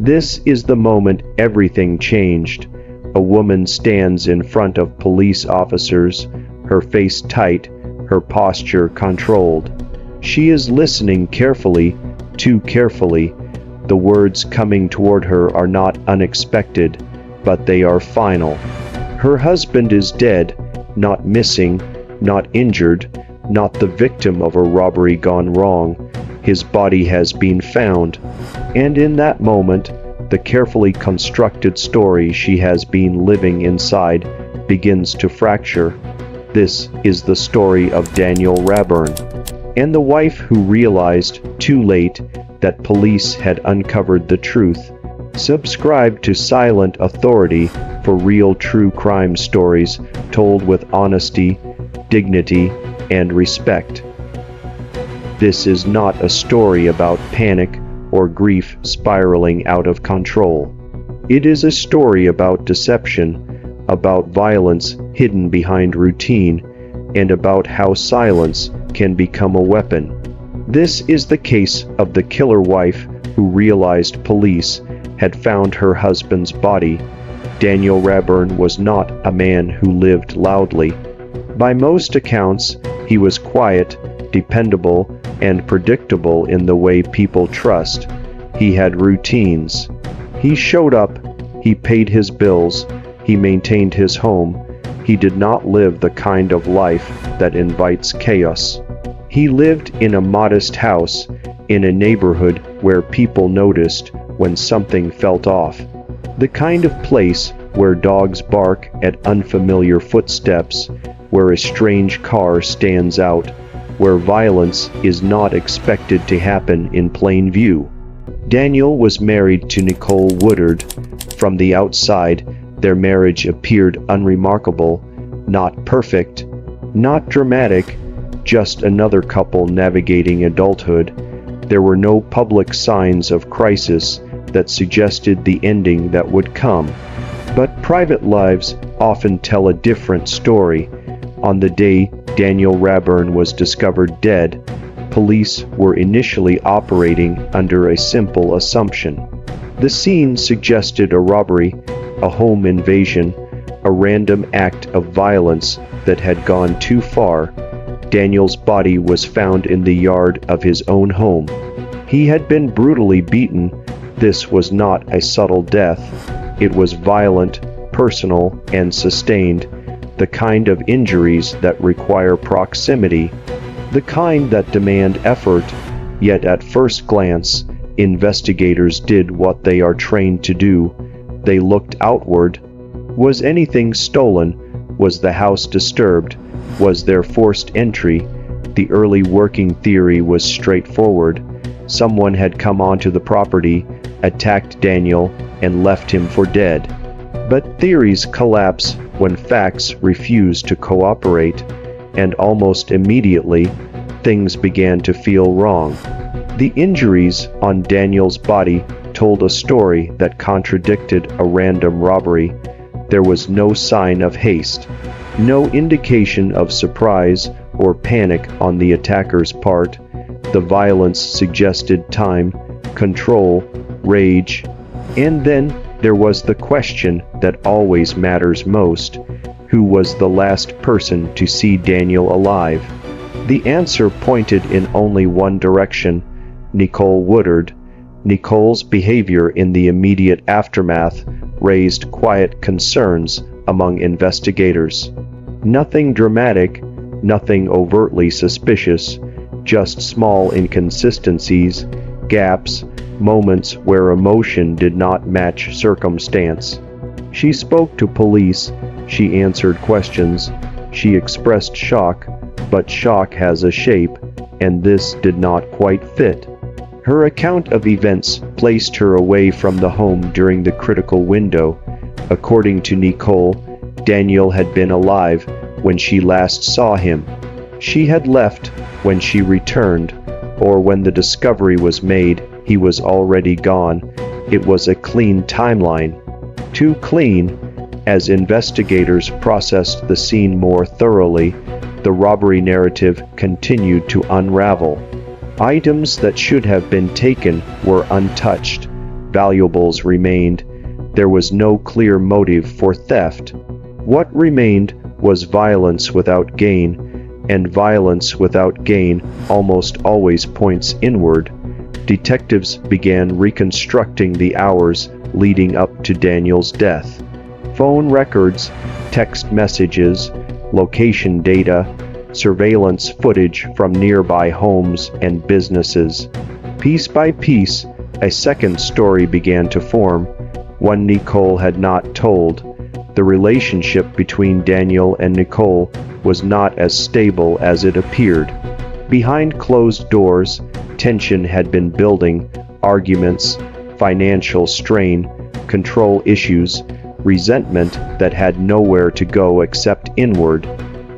This is the moment everything changed. A woman stands in front of police officers, her face tight, her posture controlled. She is listening carefully, too carefully. The words coming toward her are not unexpected, but they are final. Her husband is dead, not missing, not injured, not the victim of a robbery gone wrong. His body has been found, and in that moment, the carefully constructed story she has been living inside begins to fracture. This is the story of Daniel Raburn, and the wife who realized, too late, that police had uncovered the truth. Subscribe to Silent Authority for real true crime stories told with honesty, dignity, and respect. This is not a story about panic or grief spiraling out of control. It is a story about deception, about violence hidden behind routine, and about how silence can become a weapon. This is the case of the killer wife who realized police had found her husband's body. Daniel Raburn was not a man who lived loudly. By most accounts, he was quiet, dependable, and predictable in the way people trust. He had routines. He showed up, he paid his bills, he maintained his home. He did not live the kind of life that invites chaos. He lived in a modest house, in a neighborhood where people noticed when something felt off. The kind of place where dogs bark at unfamiliar footsteps, where a strange car stands out, where violence is not expected to happen in plain view. Daniel was married to Nicole Woodard. From the outside, their marriage appeared unremarkable, not perfect, not dramatic, just another couple navigating adulthood. There were no public signs of crisis that suggested the ending that would come. But private lives often tell a different story. On the day Daniel Raburn was discovered dead, police were initially operating under a simple assumption. The scene suggested a robbery, a home invasion, a random act of violence that had gone too far. Daniel's body was found in the yard of his own home. He had been brutally beaten. This was not a subtle death. It was violent, personal, and sustained, the kind of injuries that require proximity, the kind that demand effort. Yet at first glance, investigators did what they are trained to do. They looked outward. Was anything stolen? Was the house disturbed? Was there forced entry? The early working theory was straightforward. Someone had come onto the property, attacked Daniel, and left him for dead. But theories collapse when facts refuse to cooperate, and almost immediately, things began to feel wrong. The injuries on Daniel's body told a story that contradicted a random robbery. There was no sign of haste, no indication of surprise or panic on the attacker's part. The violence suggested time, control, rage, and then there was the question that always matters most: who was the last person to see Daniel alive? The answer pointed in only one direction: Nicole Woodard. Nicole's behavior in the immediate aftermath raised quiet concerns among investigators. Nothing dramatic, nothing overtly suspicious, just small inconsistencies, gaps, moments where emotion did not match circumstance. She spoke to police, she answered questions, she expressed shock, but shock has a shape, and this did not quite fit. Her account of events placed her away from the home during the critical window. According to Nicole, Daniel had been alive when she last saw him. She had left when she returned, or when the discovery was made, he was already gone. It was a clean timeline. Too clean. As investigators processed the scene more thoroughly, the robbery narrative continued to unravel. Items that should have been taken were untouched. valuables remained. There was no clear motive for theft. What remained was violence without gain, and violence without gain almost always points inward. Detectives began reconstructing the hours leading up to Daniel's death. Phone records, text messages, location data, surveillance footage from nearby homes and businesses. Piece by piece, a second story began to form, one Nicole had not told. The relationship between Daniel and Nicole was not as stable as it appeared. Behind closed doors, tension had been building, arguments, financial strain, control issues, resentment that had nowhere to go except inward.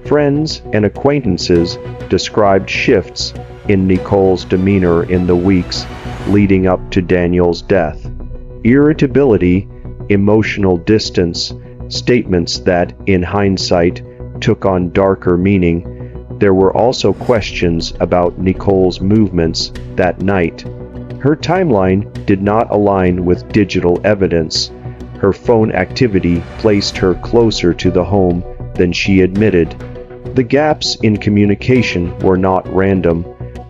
Friends and acquaintances described shifts in Nicole's demeanor in the weeks leading up to Daniel's death. Irritability, emotional distance, statements that, in hindsight, took on darker meaning. There were also questions about Nicole's movements that night. Her timeline did not align with digital evidence. Her phone activity placed her closer to the home than she admitted. The gaps in communication were not random.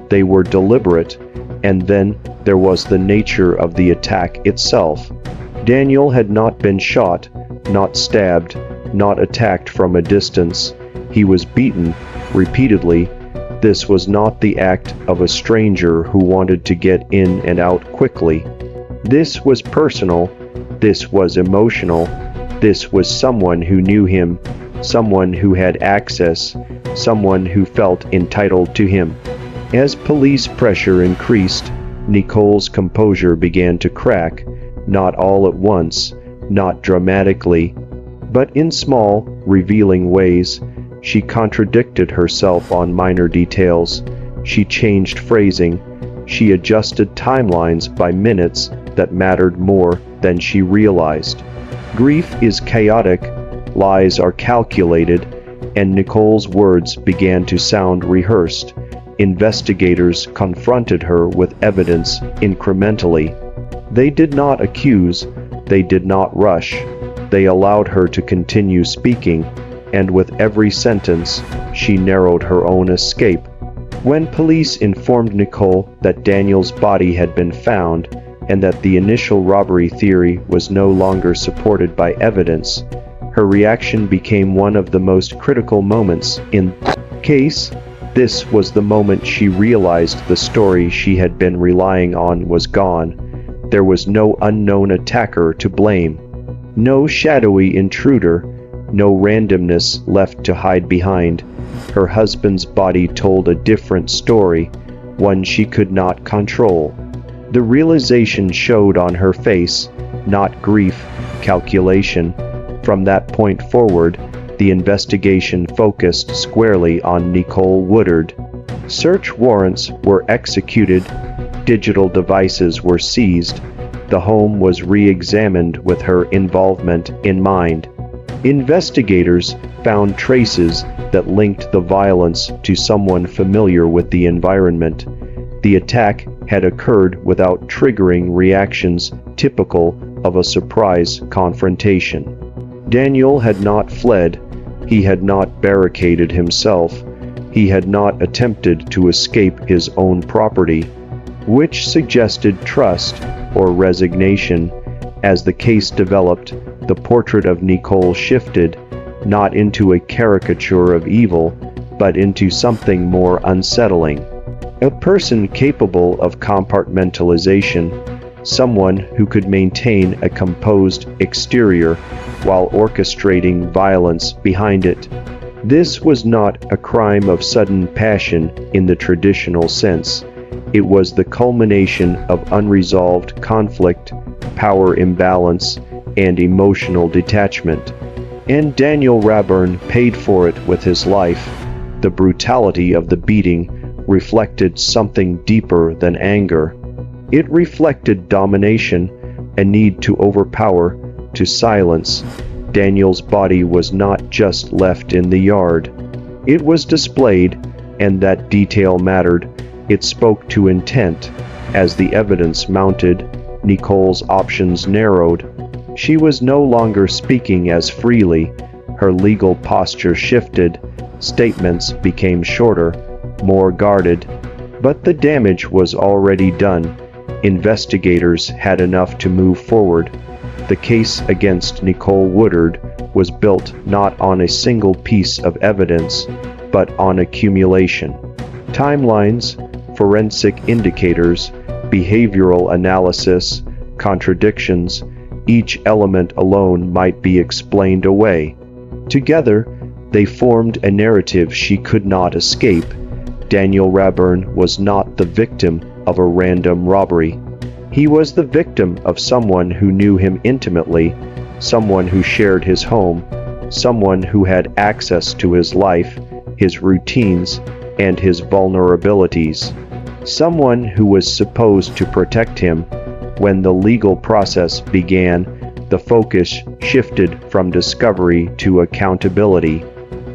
They were deliberate. And then there was the nature of the attack itself. Daniel had not been shot, not stabbed, not attacked from a distance. He was beaten repeatedly. This was not the act of a stranger who wanted to get in and out quickly. This was personal. This was emotional. This was someone who knew him, someone who had access, someone who felt entitled to him. As police pressure increased, Nicole's composure began to crack, not all at once, not dramatically, but in small, revealing ways. She contradicted herself on minor details. She changed phrasing. She adjusted timelines by minutes that mattered more than she realized. Grief is chaotic, lies are calculated, and Nicole's words began to sound rehearsed. Investigators confronted her with evidence incrementally. They did not accuse, they did not rush. They allowed her to continue speaking, and with every sentence, she narrowed her own escape. When police informed Nicole that Daniel's body had been found and that the initial robbery theory was no longer supported by evidence, her reaction became one of the most critical moments in the case. This was the moment she realized the story she had been relying on was gone. There was no unknown attacker to blame, no shadowy intruder, no randomness left to hide behind. Her husband's body told a different story, one she could not control. The realization showed on her face, not grief, calculation. From that point forward, the investigation focused squarely on Nicole Woodard. Search warrants were executed, digital devices were seized, the home was re-examined with her involvement in mind. Investigators found traces that linked the violence to someone familiar with the environment. The attack had occurred without triggering reactions typical of a surprise confrontation. Daniel had not fled. He had not barricaded himself. He had not attempted to escape his own property, which suggested trust or resignation. As the case developed, the portrait of Nicole shifted, not into a caricature of evil, but into something more unsettling. A person capable of compartmentalization, someone who could maintain a composed exterior while orchestrating violence behind it. This was not a crime of sudden passion in the traditional sense. It was the culmination of unresolved conflict, power imbalance, and emotional detachment. And Daniel Raburn paid for it with his life. The brutality of the beating reflected something deeper than anger. It reflected domination, a need to overpower, to silence. Daniel's body was not just left in the yard. It was displayed, and that detail mattered. It spoke to intent. As the evidence mounted, Nicole's options narrowed. She was no longer speaking as freely. Her legal posture shifted. Statements became shorter, more guarded. But the damage was already done. Investigators had enough to move forward. The case against Nicole Woodard was built not on a single piece of evidence, but on accumulation. Timelines, forensic indicators, behavioral analysis, contradictions, each element alone might be explained away. Together, they formed a narrative she could not escape. Daniel Raburn was not the victim of a random robbery. He was the victim of someone who knew him intimately, someone who shared his home, someone who had access to his life, his routines, and his vulnerabilities. Someone who was supposed to protect him. When the legal process began, the focus shifted from discovery to accountability.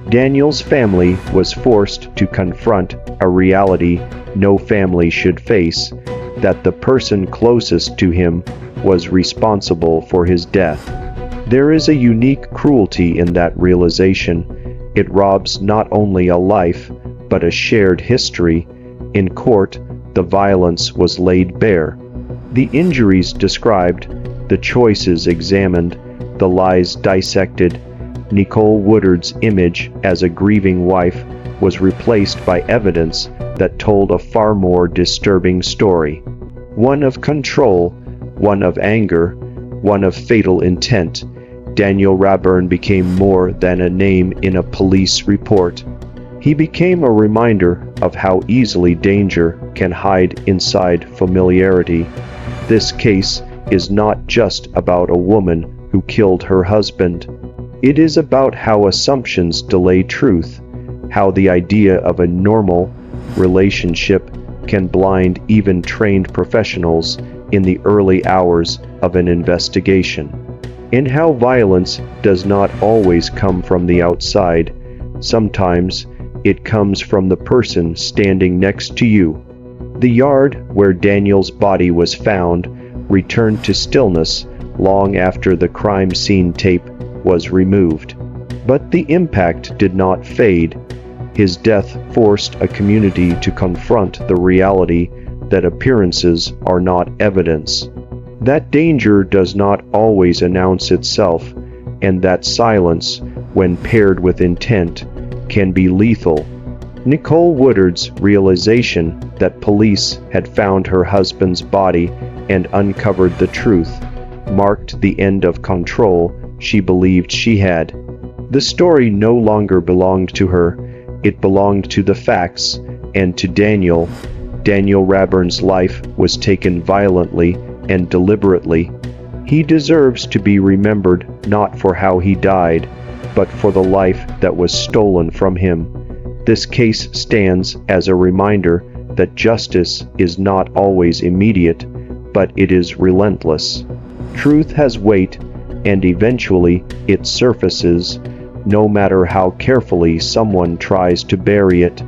Daniel's family was forced to confront a reality no family should face, that the person closest to him was responsible for his death. There is a unique cruelty in that realization. It robs not only a life, but a shared history. In court, the violence was laid bare. The injuries described, the choices examined, the lies dissected. Nicole Woodard's image as a grieving wife was replaced by evidence that told a far more disturbing story. One of control, one of anger, one of fatal intent. Daniel Raburn became more than a name in a police report. He became a reminder of how easily danger can hide inside familiarity. This case is not just about a woman who killed her husband. It is about how assumptions delay truth, how the idea of a normal relationship can blind even trained professionals in the early hours of an investigation, and how violence does not always come from the outside. Sometimes it comes from the person standing next to you. The yard where Daniel's body was found returned to stillness long after the crime scene tape was removed. But the impact did not fade. His death forced a community to confront the reality that appearances are not evidence, that danger does not always announce itself, and that silence, when paired with intent, can be lethal. Nicole Woodard's realization that police had found her husband's body and uncovered the truth marked the end of control she believed she had. The story no longer belonged to her, it belonged to the facts, and to Daniel. Daniel Raburn's life was taken violently and deliberately. He deserves to be remembered not for how he died, but for the life that was stolen from him. This case stands as a reminder that justice is not always immediate, but it is relentless. Truth has weight, and eventually it surfaces, no matter how carefully someone tries to bury it.